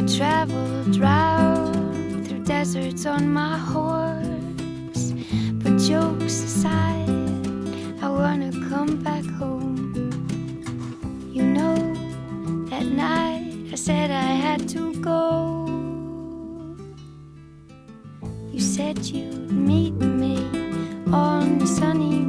traveled round through deserts on my horse, but jokes aside, I wanna come back home. You know, that night I said I had to go. You said you'd meet me on the sunny